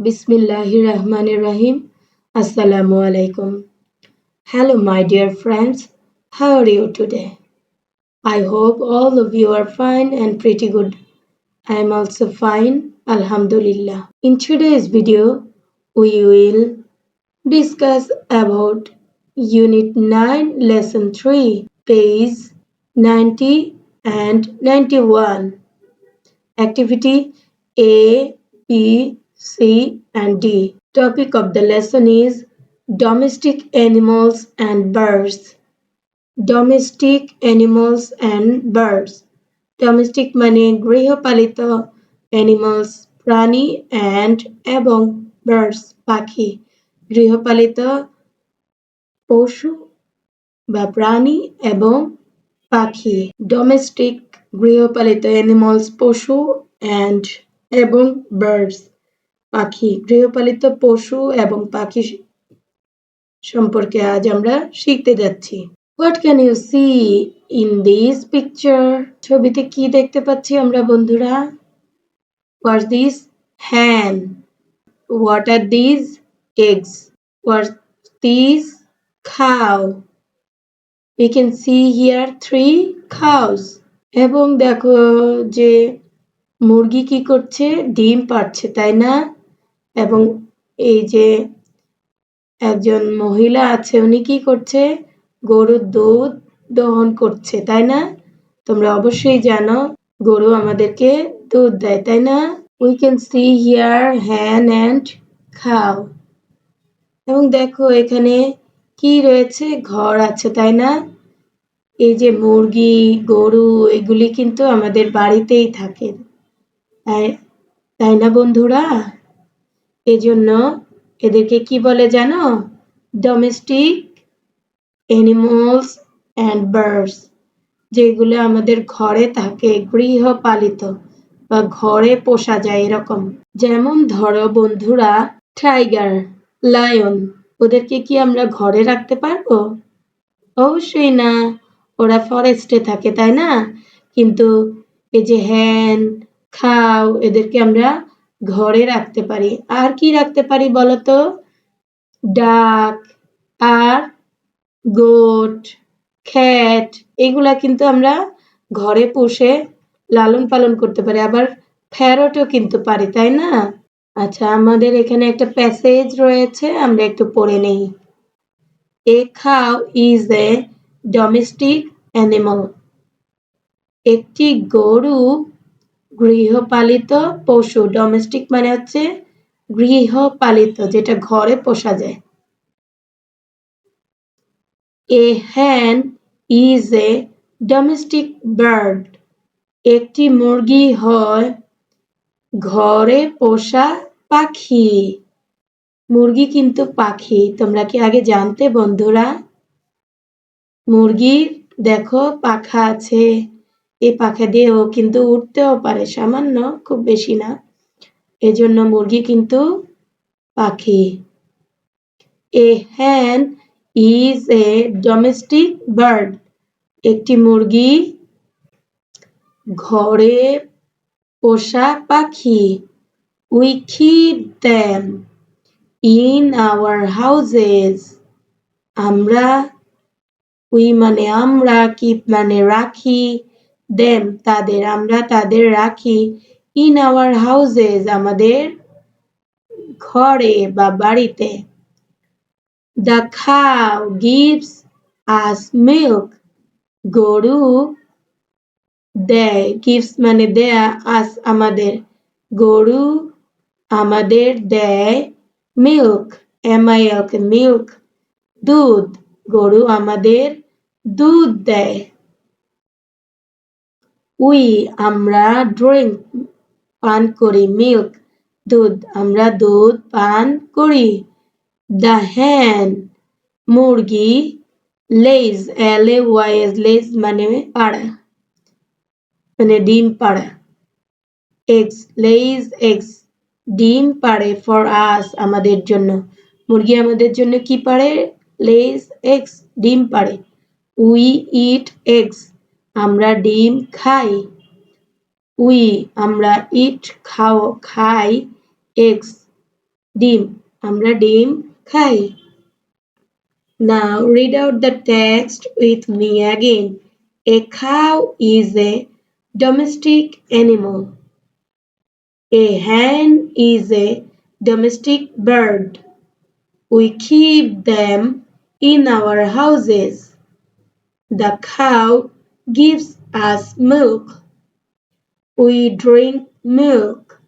Bismillahirrahmanirrahim. Assalamu alaikum. Hello, my dear friends. How are you today? I hope all of you are fine and pretty good. I am also fine, Alhamdulillah. In today's video, we will discuss about Unit 9, Lesson 3, page 90 and 91. Activity A, B, C, and D. Topic of the lesson is domestic animals and birds. Domestic animals and birds. Domestic মানে গৃহপালিত animals প্রাণী and এবং birds পাখি গৃহপালিত পশু বা প্রাণী এবং পাখি ডোমেস্টিক গৃহপালিত অ্যানিমালস পশু and এবং বার্ডস পাখি গৃহপালিত পশু এবং পাখি সম্পর্কে আজ আমরা শিখতে যাচ্ছি। What can you see in this picture? ছবিতে কি দেখতে পাচ্ছি আমরা বন্ধুরা? What's this? Hen. What are these? Eggs. What's these? Cow. We can see here 3 cows. এবং দেখো যে মুরগি কি করছে ডিম পাড়ছে তাই না এবং এই যে একজন মহিলা আছে উনি কি করছে গরুর দুধ দহন করছে তাই না তোমরা অবশ্যই জানো গরু আমাদেরকে দুধ দেয় তাই না we can see here hen and cow এবং দেখো এখানে কি রয়েছে ঘর আছে তাই না এই যে মুরগি গরু এগুলি কিন্তু আমাদের বাড়িতেই থাকে তাই না বন্ধুরা এজন্য এদেরকে কি বলে জানো ডোমেস্টিক অ্যানিমালস এন্ড বার্ডস যেগুলো আমাদের ঘরে থাকে গৃহপালিত বা ঘরে পোষা যায় এরকম যেমন ধরো বন্ধুরা টাইগার লায়ন ওদেরকে কি আমরা ঘরে রাখতে পারবো অবশ্যই না ওরা ফরেস্টে থাকে তাই না কিন্তু এই যে হ্যান খাও এদেরকে আমরা ঘরে রাখতে পারি আর কি রাখতে পারি বলো তো ডাক আর গোট ক্যাট এগুলা কিন্তু আমরা ঘরে পুষে লালন পালন করতে পারি আবার প্যারটও কিন্তু পারি তাই না আচ্ছা আমাদের এখানে একটা প্যাসেজ রয়েছে আমরা একটু পড়ে নেই A cow is a domestic animal. একটি গরু গৃহপালিত পশু ডোমেস্টিক মানে হচ্ছে গৃহপালিত যেটা ঘরে পোষা যায় A hen is a domestic bird. একটি মুরগি হয় ঘরে পোষা পাখি মুরগি কিন্তু পাখি তোমরা কি আগে জানতে বন্ধুরা মুরগির দেখো পাখা আছে এই পাখা দিয়ে ও কিন্তু উঠতেও পারে সামান্য খুব বেশি না এজন্য মুরগি কিন্তু পাখি A hen is a domestic bird. একটি মুরগি ঘরে পোষা পাখি We keep them in our houses. আমরা we মানে আমরা keep মানে রাখি them তাদের আমরা তাদের রাখি in our houses আমাদের ঘরে বা বাড়িতে The cow gives us milk. গরু দেয় gives মানে দেয়া us আমাদের গরু আমাদের দেয় milk milk milk দুধ গরু আমাদের দুধ দেয় we আমরা drink পান করি milk দুধ আমরা দুধ পান করি The hen মুরগি lays lays lays মানে পাড়া মানে ডিম পাড়া eggs lays eggs ডিম পাড়ে for us আমাদের জন্য মুরগি আমাদের জন্য কি পাড়ে lays eggs ডিম পাড়ে we eat eggs আমরা ডিম খাই উই আমরা ইট খাই eggs ডিম আমরা ডিম খাই Now read out the text with me again. A cow is a domestic animal. A hen is a domestic bird. We keep them in our houses. The cow gives us milk. We drink milk.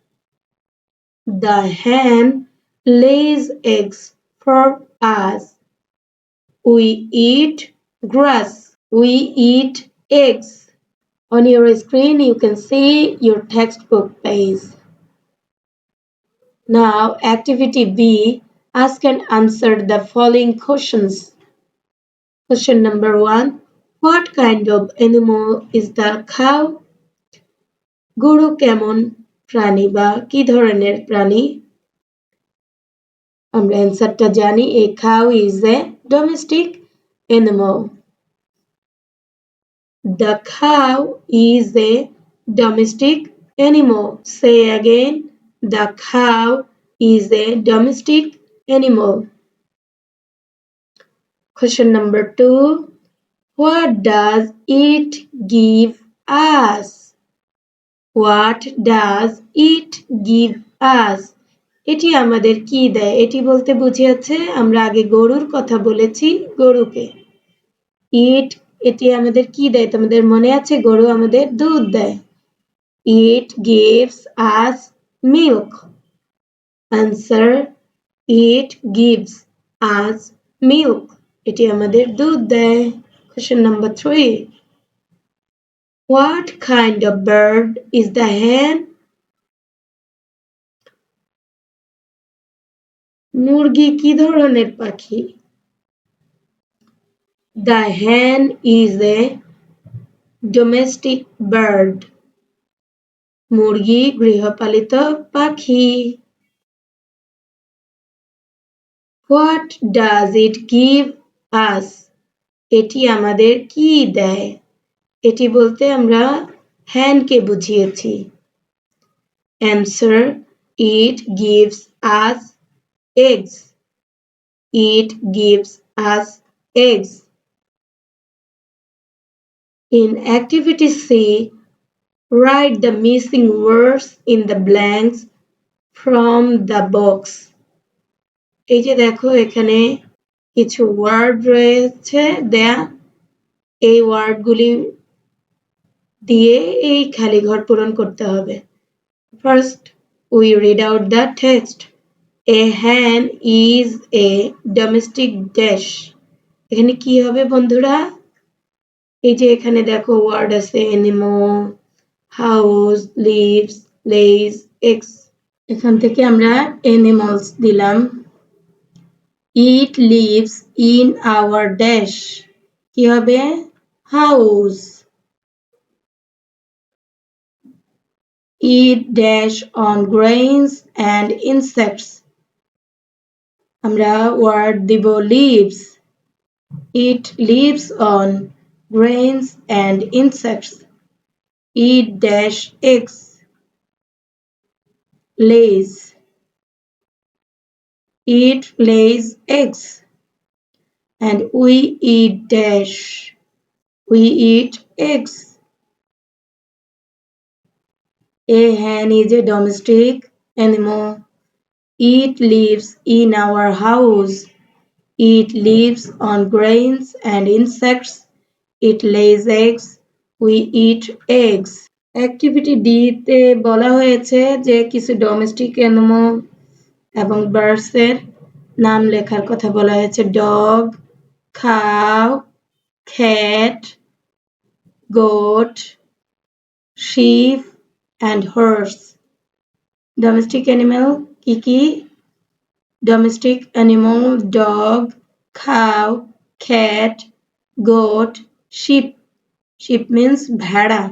The hen lays eggs for us. We eat grass. We eat eggs. On your screen, you can see your textbook page. Now, activity B, ask and answer the following questions. Question number 1. What kind of animal is the cow? গরু কেমন প্রাণী বা কি ধরনের প্রাণী? আমরা অ্যান্সারটা জানি a cow is a domestic animal. The cow is a domestic animal. Say again, the cow is a domestic animal. Question number 2. What does it give us? What does it give us? এটি আমাদের কি দেয়? এটি বলতে বুঝিয়েছে আমরা আগে গরুর কথা বলেছি গরুকে। ইট এটি আমাদের কি দেয়? তোমাদের মনে আছে গরু আমাদের দুধ দেয়। It gives us milk. Answer, it gives us milk. এটি আমাদের দুধ দেয়। Question number 3. What kind of bird is the hen? মুরগি কি ধরনের পাখি? The hen is a domestic bird. মুরগি গৃহপালিত পাখি। What does it give us? এটি আমাদের কি দেয়? এটি বলতে আমরা হ্যানকে বুঝিয়েছি। Answer, it gives us eggs. It gives us eggs. In activity C, write the missing words in the blanks from the box. এই যে দেখো এখানে কিছু ওয়ার্ড রয়েছে দেয়া এই ওয়ার্ডগুলি দিয়ে এই খালি ঘর পূরণ করতে হবে First we read out the text A hen is a domestic dash এখানে কি হবে বন্ধুরা এই যে এখানে দেখো ওয়ার্ড আছে animal house lives lays eggs এখান থেকে আমরা animals দিলাম It lives in our dash কি হবে house Eat dash on grains and insects আমরা word দিব leaves It lives on grains and insects Eat dash eggs lays It lays eggs and we eat dash we eat eggs A hen is a domestic animal It lives in our house It lives on grains and insects It lays eggs we eat eggs Activity D তে বলা হয়েছে যে কিছু domestic animal এবং birds এর নাম লেখার কথা বলা হয়েছে dog cow cat goat sheep and horse domestic animal কি কি domestic animal dog cow cat goat sheep sheep means ভেড়া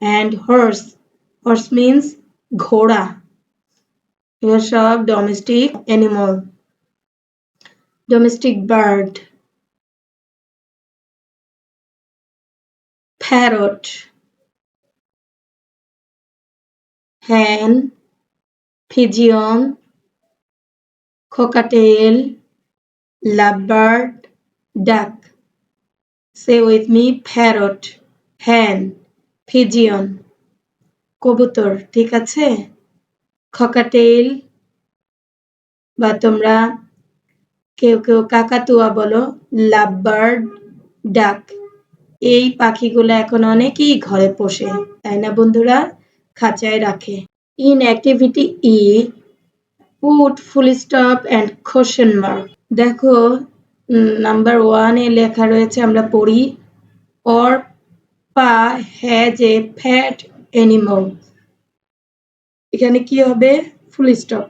and horse means ঘোড়া এগুলো সব domestic animal domestic bird parrot hen, pigeon, cockatiel, lovebird, duck. Say with me, parrot, hen, pigeon, কবুতর, ঠিক আছে? cockatiel বা তোমরা কেউ কেউ কাকাতুয়া বলো, lovebird, duck. এই পাখিগুলো এখন অনেকেই ঘরে পোষে, তাই না বন্ধুরা? খাঁচায় রাখে। In activity E, put full stop and question mark. দেখো নাম্বার 1 এ লেখা রয়েছে, আমরা পড়ি, Arpa has a fat animal. এখানে কি হবে? Full stop.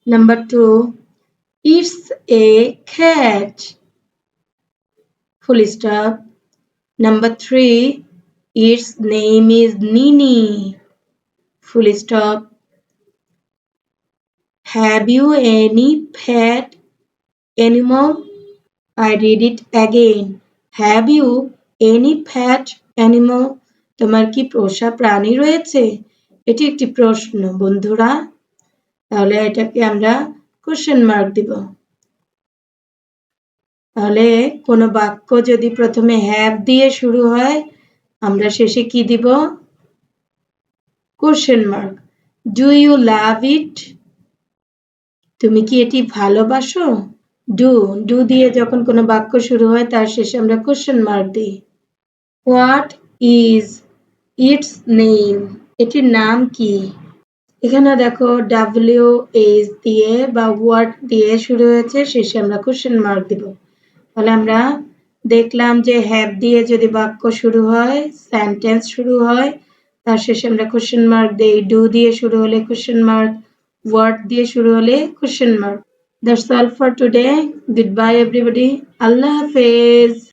Number 2, it's a cat. Full stop. Number 3, its name is Nini. Full stop. Have you any pet animal? I read it again. Have you any pet animal? তোমার কি পোষা প্রাণী রয়েছে? এটি একটি প্রশ্ন বন্ধুরা, তাহলে এটাকে আমরা কোশ্চেন মার্ক দিব। তাহলে কোনো বাক্য যদি প্রথমে হ্যাভ দিয়ে শুরু হয়, আমরা শেষে কি দিব? Question mark. Do you love it? তুমি কি এটি ভালোবাসো? ডু দিয়ে যখন কোনো বাক্য শুরু হয় তার শেষে আমরা কোশ্চেন মার্ক দিই। What is it's name? এটির নাম কি? এখানে দেখো WH দিয়ে বা হোয়াট দিয়ে শুরু হয়েছে, শেষে আমরা কোশ্চেন মার্ক দিব। তাহলে আমরা দেখলাম যে হ্যাভ দিয়ে যদি বাক্য শুরু হয়, সেন্টেন্স শুরু হয়, তার শেষে আমরা কোশ্চেন মার্ক দেই। ডু দিয়ে শুরু হলে কোশ্চেন মার্ক, হোয়াট দিয়ে শুরু হলে question mark. That's all for today. Goodbye everybody. Allah Hafiz.